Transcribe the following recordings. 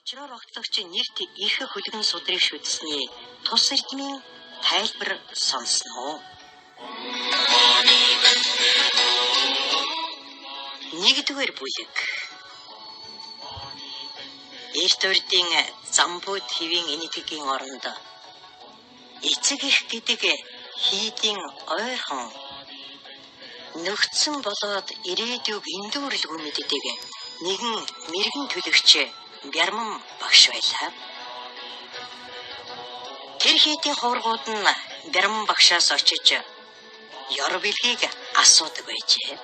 Учроор огтлогч нэрт их хөлгөн судрыг шүтсний тус эрдмийн тайлбар сонсноо. Нэгдүгээр бүлэг. Эрт урдын замбууд хэвийн энэтхэгийн оронд эцэг их гэдэг хийдийн ойрхон нөхцөн болоод ирээдүг эндүүрлгүй мэддэг нэгэн мэрэгэн төлөгч Бярман багш байлаа. Тэр хийдийн хургууд нь Бярман багшаас очиж ёр бэлгийг асуудаг байжээ.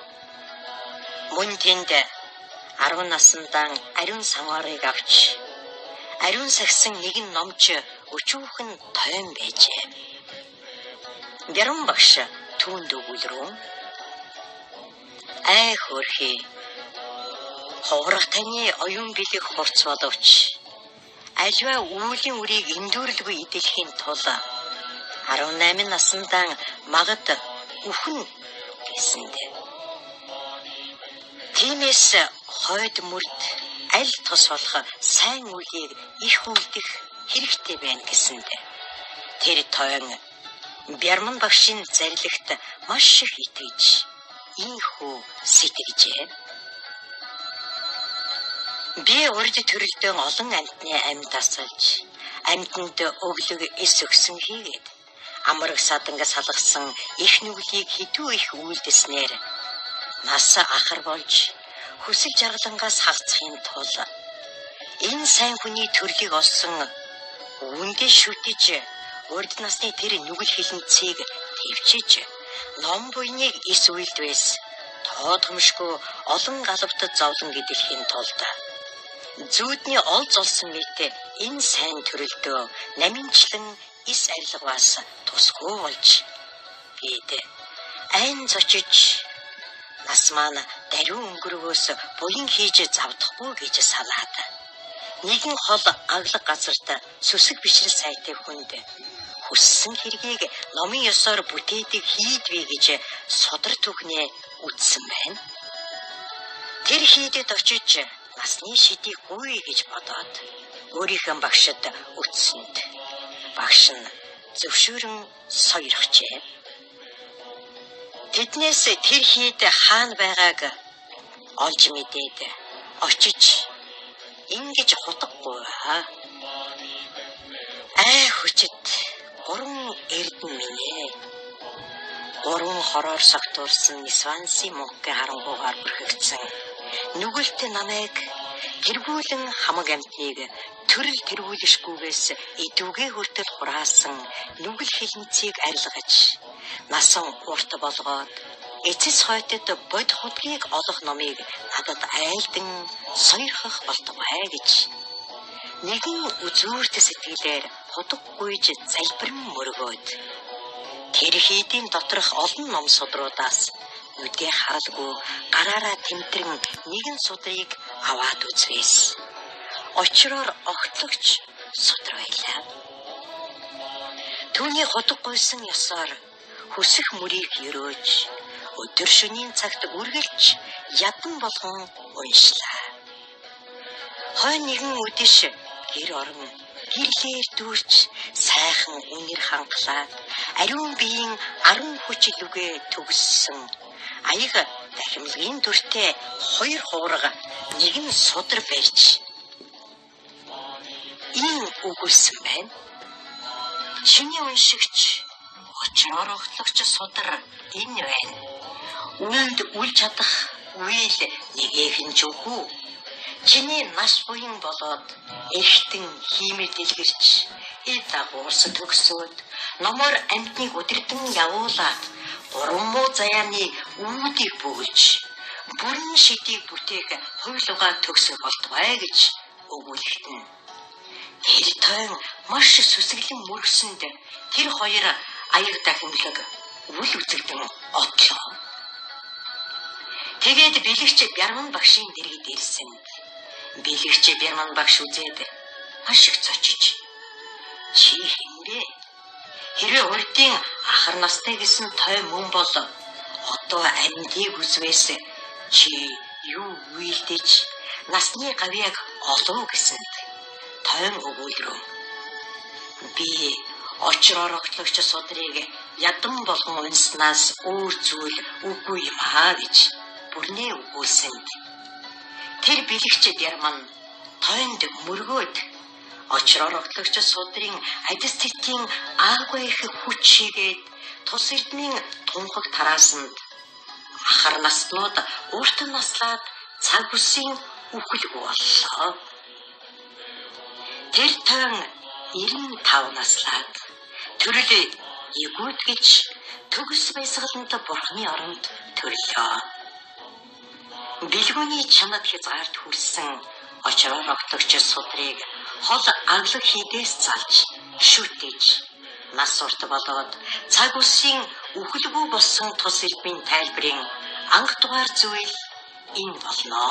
Мөн тэнд 10 насндаа ариун сангаарыг авч ариун сагсан нэгэн номч өчүүхэн тойм байжээ. Бярман багш түүнд өгүүлрүү ай хөрхий ховрах таны оюун бэлэг хурц боловч альва үүлийн үрийг эндүүрлгүй идэхийн тулд 18 наснаа магад үхэн гэсэндэ. Тиймээс хойд мөрд аль тус болох сайн үлийг их үлдэх хэрэгтэй байна гэсэндэ. Тэр тойн Бярман багшийн зарилэгт маш их итгэж ийхүү сэтгэжээ. Би урд төрөлдөө олон амьтны амьд асалж, амьтанд өглөг эс өгсөн хийгээд амраг саданга салгасан их нүглийг хідүү их үйлдэснээр нас ахар болж хүсэл жаргалангаас хагацхын тулд энэ сайн хүний төрлийг олсон үүндээ шүтэж урд насны тэр нүгэл хилэнцгийг төвчиж ном буйныг эс үйлдвэс тоодгомшгүй олон галавтад зовлон гэдэлхийн тулд зүүдний олз олсон мэт энэ сайн төрөлдөө наминчлан эс арилгаваас тусгүй болж бид айн зочиж нас маань даруй өнгөрөхөөс буян хийж завдахгүй гэж салаад нэгэн хол аглаг газарт сүсэг бишрэл сайтай хүнд хүссэн хэргийг номын ёсоор бүтээдэг хийдвэ гэж содар түгнээ үтсэн байна. Тэр хийдэд очиж насны шидийг гуй гэж бодоод өөрийнхөө багшид үтсэнд багш нь зөвшөөрөн соёрхжээ. Тэднээс тэр хийд хаана байгааг олж мэдээд очиж ингэж хутгагүй ай хүчит гурван эрдэн минь ээ. Гурван хороор согтуурсан Сванси мөнхгийн харангуугаар бүрхэгдсэн нүгэлт намайг тэргүүлэн хамаг амтныг төрөл тэргүүлэшгүйгээс идүүгээ хүртэл хураасан нүгэл хилэнцгийг арилгаж насан урт болгоод эцэс хойтод бод худгийг олох номыг надад айлдан соёрхох болтугай гэж нэгэн үзүүрт сэтгэлээр худаггүйж залбирэн мөргөөд тэр хийдийн доторх олон ном судруудаас нүдээ харалгүй гараараа тэмтрэн нэгэн судрыг аваад үзвээс очроор огтлогч судар байлаа. Түүний худаггүйсэн ёсоор хүсэх мөрийг өрөөж өдөр шөнийн цагт үргэлж ядан болгон уншлаа. Хой нэгэн үдэш гэр орон гэрлээр дүүрч сайхан үнэр хангалаад ариун биеийн 10 хүчил үгээ төгссөн аяг дахимлагын дүртэй 2 хуурга нэгэн судар барьж ийм үгүүлсэн байна. Чиний уншигч очроор огтлогч судар энэ байна. Үүнд үл чадах үйл нэгэхэн ч үгүй. Чиний нас буян болоод эртэн хиймэл дэлгэрч дагуурс төгсөөд номоор амтныг өдөрдөн явуулаад гурван муу заяаны үүдийг бөглж бүрэн шидийг бүтээх хуйлуугаа төгсөх болтугай гэж өгүүлэхтэн. Тэр тойн маш сүсэглэн мөргсөнд тэр хоёр аяг дахимлаг үл үзэгдэн отлоо. Тэгээд бэлэгч Бярман багшийн дэргэд ирсэн. Бэлэгч Бярман багш үзээд маш их цочиж чи хинбэ? Хэрвээ урдын ахар настай гэсэн той мөн бол одоо амьдыг үзвээс чи юу үйлдэж насны гавьяаг олов гэсэнд тойн өгүүлрөв. Би очроор огтлогч судрыг ядан болгон унснаас өөр зүйл үгүй юм аа гэж бүрнээ өгүүлсэнд тэр бэлэгч Дерман тойнд мөргөөд очроор огтлогч судрын адис тэтгийн аагүй их хүч шигээд тус эрдмийн тунхаг тараасанд ахар наснууд урт наслаад цаг үсийн үхэлгүй боллоо. Тэр тойн 95 наслаад төрөл эгүүд төгс баясгалант бурхны оронд төрлөө. Бэлгүүний чанад хязгаарт хүрсэн очроор огтлогч судрыг хол аглаг хийдээс залж шүтэж нас урт болоод цаг үсийн үхэлгүй болсон тус эрдмийн тайлбарын анх дугаар зүйл энэ болно.